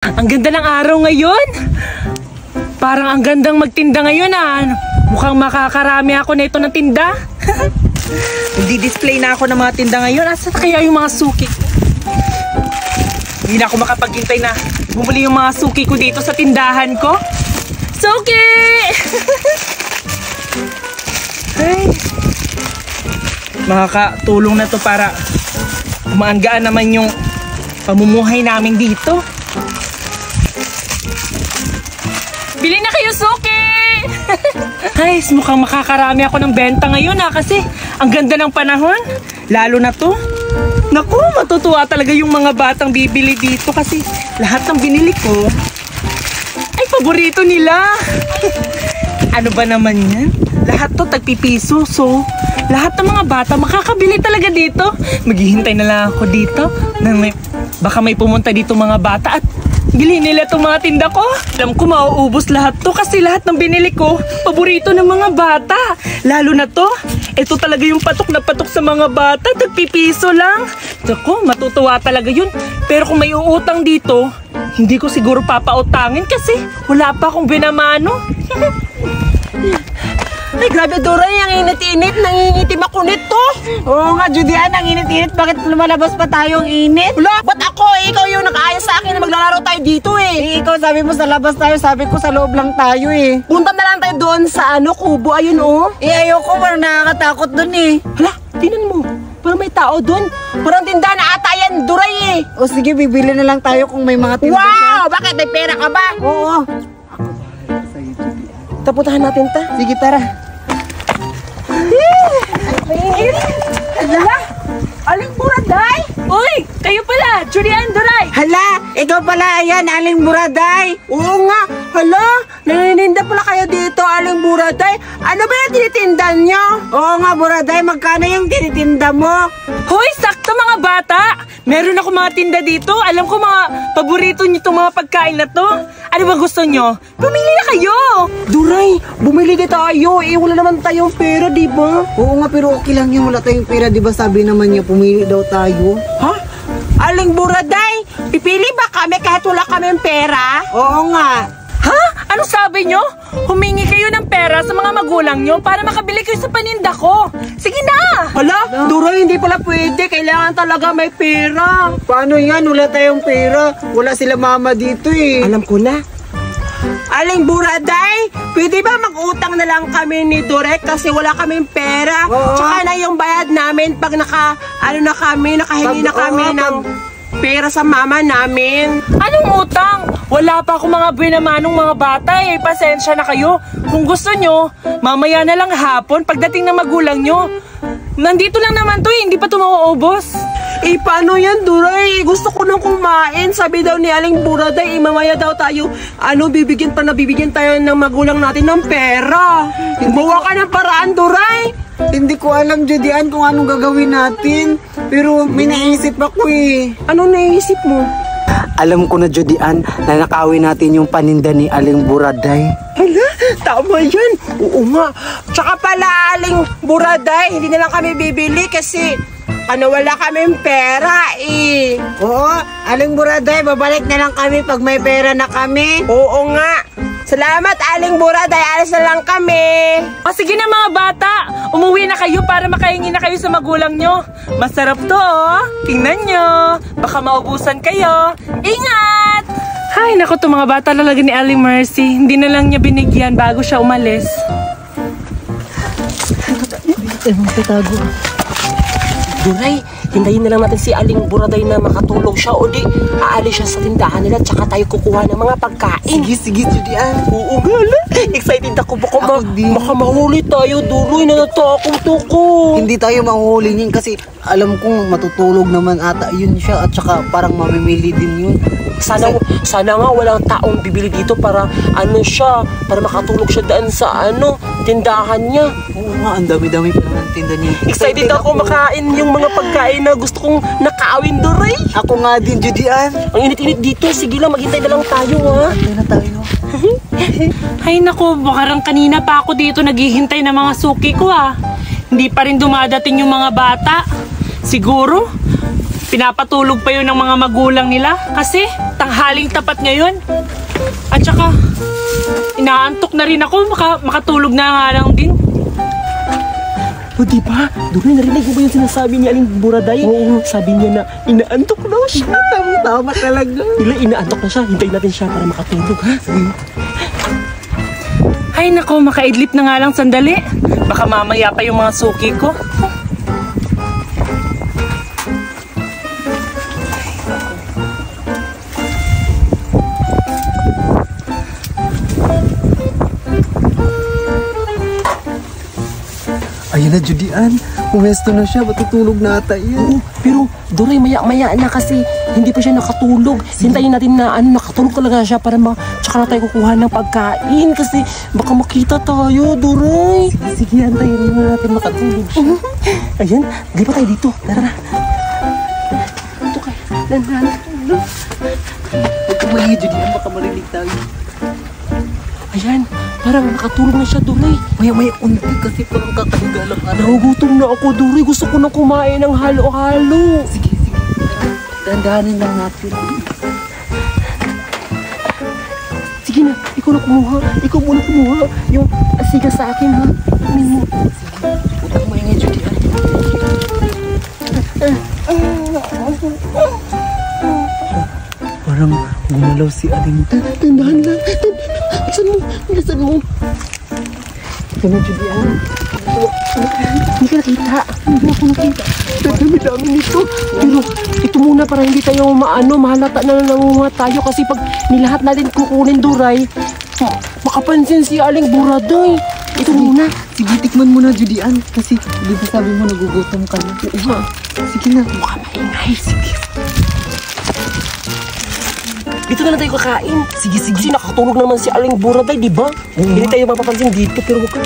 Ang ganda ng araw ngayon. Parang ang gandang magtinda ngayon Mukhang makakarami ako na ito ng tinda. Hindi-display na ako ng mga tinda ngayon. Asa na kaya yung mga suki? Hindi na ako makapaghintay na bumuli yung mga suki ko dito sa tindahan ko. Suki! Ay. Makakatulong na to para umaanggaan naman yung pamumuhay namin dito. Bili na kayo, suki! Ay, mukhang makakarami ako ng benta ngayon kasi ang ganda ng panahon. Lalo na to. Naku, matutuwa talaga yung mga batang bibili dito kasi lahat ng binili ko ay paborito nila. Ano ba naman yan? Lahat to tagpipiso. So, lahat ng mga bata makakabili talaga dito. Maghihintay na lang ako dito na baka may pumunta dito mga bata at bilhin nila itong mga tinda ko. Alam ko mauubos lahat to kasi lahat ng binili ko paborito ng mga bata. Lalo na to. Ito talaga yung patok na patok sa mga bata. Tagpipiso lang. Naku, matutuwa talaga yun. Pero kung may uutang dito, hindi ko siguro papautangin kasi wala pa akong binamano. Ay, grabe, Doray, ang init-init. Nangingitim ako nito. Oo nga, Judian, ang init-init. Bakit lumalabas pa tayo ang init? Wala, ba't ako? Ikaw yung nag-aayos sa akin na maglalaro tayo dito ikaw sabi mo sa labas tayo, sabi ko sa loob lang tayo Punta na lang tayo doon sa kubo, ayun ayoko, parang nakakatakot doon Hala, tinan mo. Parang may tao doon. Parang tindahan na ata yan, Doray O sige, bibili na lang tayo kung may mga tindahan. Wow! Bakit? May pera ka ba? Oo. Tapuntahan natin ta. Sige, tara. Hala! Aling Buraday! Uy! Kayo pala! Julian, Doray! Hala! Ikaw pala, ayan, Aling Buraday! Oo nga! Hala! Nanininda pala kayo dito, Aling Buraday! Ano ba yung tinitinda nyo? Oo nga, Buraday, magkano yung tinitinda mo? Hoy! Sakto mga bata! Meron ako mga tinda dito. Alam ko mga paborito nyo itong mga pagkain na to. Ano ba gusto nyo? Pumili na kayo! Duray, bumili na tayo. Wala naman tayong pera, diba? Oo nga, pero okay lang yung wala tayong pera, diba? Sabi naman niya, pumili daw tayo. Ha? Aling Buraday, pipili ba kami kahit wala kaming pera? Oo nga. Ha? Ano sabi nyo? Humingi kayo ng pera sa mga magulang nyo para makabili kayo sa paninda ko. Sige na! Hala, Duray, hindi pala pwede. Kailangan talaga may pera. Paano yan? Wala tayong pera. Wala sila mama dito Alam ko na. Aling Buraday, pwede ba mag-utang na lang kami ni Durek kasi wala kaming pera? Oo. Tsaka na yung bayad namin pag nakahingi na kami ng pera sa mama namin. Anong utang? Wala pa akong mga binamanong mga bata Pasensya na kayo. Kung gusto nyo, mamaya na lang hapon pagdating ng magulang nyo. Nandito lang naman to hindi pa ito mauubos. Paano yan, Duray? Gusto ko nang kumain. Sabi daw ni Aling Buraday, mamaya daw tayo, bibigyan tayo ng magulang natin ng pera. Gumawa ka ng paraan, Duray. Hindi ko alam, Judian, kung anong gagawin natin. Pero may naisip ako Anong naisip mo? Alam ko na, Judian, na nakawin natin yung paninda ni Aling Buraday. Hala, tama yan. Oo nga. Tsaka pala, Aling Buraday, hindi na lang kami bibili kasi wala kaming pera Oo, Aling Buraday, babalik na lang kami pag may pera na kami. Oo nga. Salamat, Aling Buraday. Alis na lang kami. O sige na mga bata. Umuwi na kayo para makahingi na kayo sa magulang nyo. Masarap to Tingnan nyo. Baka maubusan kayo. Ingat! Hay, naku to mga bata talaga ni Aling Mercy. Hindi na lang niya binigyan bago siya umalis. Tatago. Duray, hintayin na lang natin si Aling Buraday na makatulong siya o di aalis siya sa tindahan nila tsaka tayo kukuha ng mga pagkain. Sige, Judian. Oo nga lang. Excited ako. Baka mahuli tayo, Duroy. Natatakot ako. Hindi tayo mahuhuli niyan kasi alam kong matutulog naman ata yun siya at saka parang mamimili din yun. Sana nga walang taong bibili dito para para makatulog siya daan sa tindahan niya. Oo nga, ang dami-dami pa ng tinda niya. Excited ako makain yung mga pagkain na gusto kong nakaawin, Duray. Ako nga din, Judian. Ang init-init dito. Sige lang, maghintay na lang tayo, Hintay na tayo. Ay naku, bakarang kanina pa ako dito naghihintay ng mga suki ko Hindi pa rin dumadating yung mga bata. Siguro, Pinapatulog pa yun ng mga magulang nila kasi tanghaling tapat ngayon. At saka, inaantok na rin ako, makatulog na nga lang din. O diba? Duray, narinig mo ba yung sinasabi ni Aling Buraday? Oo. Sabi niya na inaantok daw siya. Tama talaga. Nila, inaantok na siya. Hintayin natin siya para makatulog, ha? Ay nako, makaidlip na nga lang sandali. Baka mamaya pa yung mga suki ko. Ayun na, Judian. Pumesto na siya. Matutulog na ata yan. Pero, Duray, maya-maya na kasi hindi pa siya nakatulog. Hintayin natin na nakatulog talaga siya para tsaka na tayo kukuha ng pagkain kasi baka makita tayo, Duray. Sige, antayin na natin makatulog siya. Ayan, di pa tayo dito. Tara na. Ito kayo. Lanhan. Huwag kang mahiya, Judian. Baka marinig tayo. Ayan, parang nakatulog na siya, Duray. Maya-maya unti kasi parang kakahiga lang. Nagugutom na ako, Duray. Gusto ko na kumain ng halo-halo. Sige. Dandahanin lang natin. Sige na, ikaw na kumuha. Ikaw muna kumuha. Yung asiga sa akin, ha? Kunin mo. Sige. Utang mo ingay, Judian. Parang gumalaw si Aling. Tandahan lang. Bilisan mo. Ito na, Judian. Hindi ka nakita. Hindi ako nakita. Dami-dami nito. Pero ito muna para hindi tayo mahalata na nangunguha tayo kasi pag nilahat natin kukunin, Duray, makapansin si Aling Buraday. Ito muna. Sige, tikman mo na, Judian. Kasi di ba sabi mo nagugutom ka na? Sige na. Mukha maingay. Sige. Dito na lang tayo kakain. Sige. Kasi nakatulog naman si Aling Buraday, di ba? Hindi tayo mapapansin dito, pero huwag ka.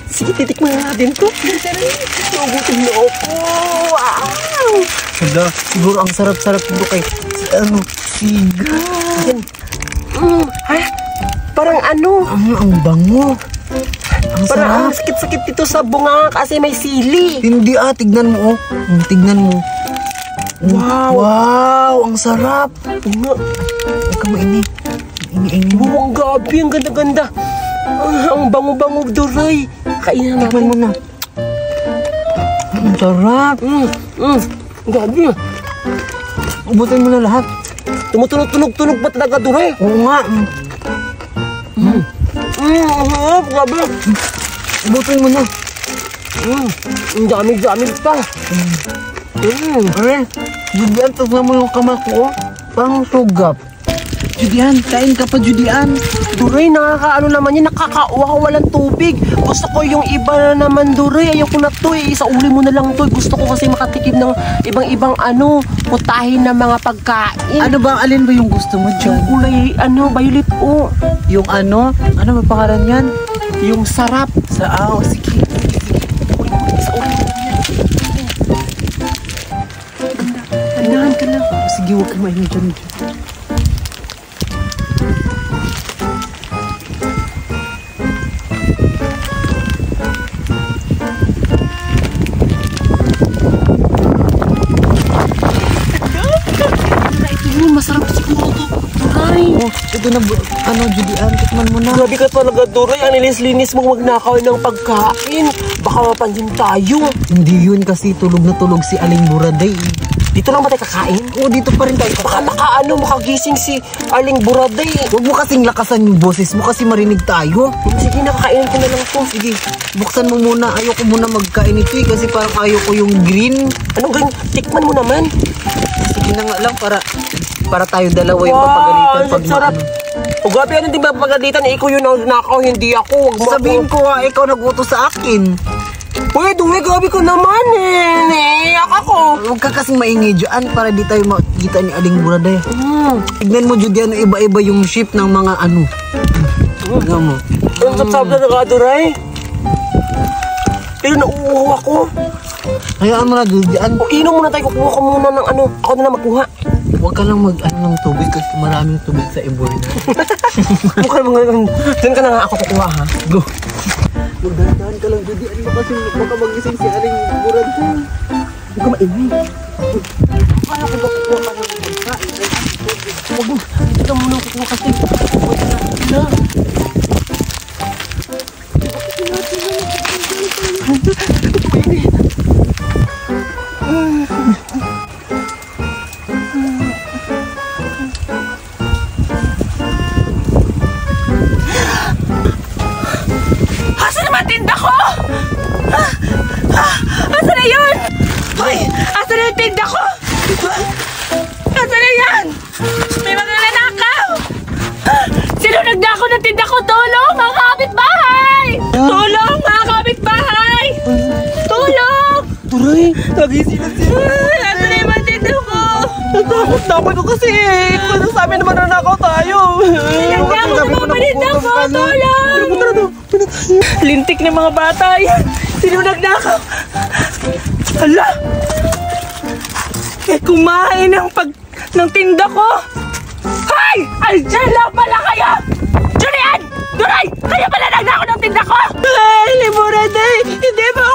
Sige, titikman na natin to. Nagugutom na ako. Wow! Hala, siguro ang sarap-sarap nito kay siga. Yan. Ha? Parang Ang bango. Ang parang sarap. sakit-sakit dito sa bunga kasi may sili. Hindi tignan mo tignan mo. Wow! Ang sarap. Nga. Huwag ka maini. Ini. Wow, ang gabi, ang ganda-ganda. Ang bango-bango, Duray. Kainan natin. Tikman mo na. Ang sarap. Ang gabi. Ubutin mo na lahat. Tumutunog-tunog pa talaga, Duray. Oo nga. Ang gabi. Ubutin mo na. Ang dami-dami pa. Aray, Judian, tignan mo yung kamay ko. Parang sugap. Judian, kain ka pa, Judian. Duray, nakakaano naman yan, nakakauwa-walang tubig. Gusto ko yung iba na naman, Duray. Ayoko na to eh. Sa uli mo na lang to. Gusto ko kasi makatikim ng ibang-ibang putahin na mga pagkain. Ano ba, alin ba yung gusto mo, Yung John? kulay, violet po. Yung ano ba pangalan yan? Yung sarap. Sige. Sa uli mo na yan. Andahan ka lang. Sige, huwag ka maingay dyan. Masarap siguro to. Duray. Ito na, Judian, tikman mo na. Grabe ka talaga, Duray. Ang linis-linis mong magnakaw ng pagkain. Baka mapansin tayo. Hindi yun kasi tulog na tulog si Aling Buraday. Dito lang ba tayo kakain? Oo, dito pa rin tayo Baka kakain. makagising si Aling Buraday. Huwag mo kasing lakasan yung boses mo kasi marinig tayo. Sige na, kakainin ko na lang to. Sige, buksan mo muna. Ayoko muna magkain ito kasi parang ayoko yung green. Anong ganyan? Tikman mo naman. Sige na nga lang para tayo dalawa yung papagalitan pag sarap. O grabe, ano din ba papagalitan? Ikaw yun ang nakaw, hindi ako. Huwag mo Sabihin ko ikaw nag-utos sa akin. Uy, Duray, grabe ko naman eh. Naiyak ako. Huwag ka kasing maingay dyan para di tayo makikita ni Aling Buraday. Tignan mo, Judian, iba-iba yung shape ng mga Tignan mo. Ang sapsap na ka, Duray. Pero nauuhaw ako. Hayaan mo na, Judian. O inom muna tayo, kukuha ko muna ng ako na lang magkuha. Huwag ka lang ng tubig kasi maraming tubig sa iboy na. Mukha naman, dyan ka na nga ako kukuha ha. Go. Magdahan ka lang, Judian mo kasi baka magising si Aling Buraday. Huwag ka maingay. Kaya ko ba kukuha ka ng bangka? Huwag mo. Ito na muna kukuha kasi. Na. Asan naman tinda ko? Asan na yun? Hoy! Asan na yung tinda ko? Asan na yan? May mga nanakaw! Sino nagnakaw ng tinda ko? Tulong! Mga kapitbahay! Tulong! Mga kapitbahay! Tulong! Turay, nagising sila. Asan na yung mga tinda ko? Natakot na ako kasi kung sabi naman nanakaw tayo. Nagnakaw ng mga paninda ko! Tulong! Lintik ng mga bata yan! Sino nagnakaw? Hala! Kumain ng tinda ko! Hay! Andiyan lang pala kayo! Julian! Duray! Kayo pala nagnakaw ng tinda ko! Ay, Liborete! Hindi ba ako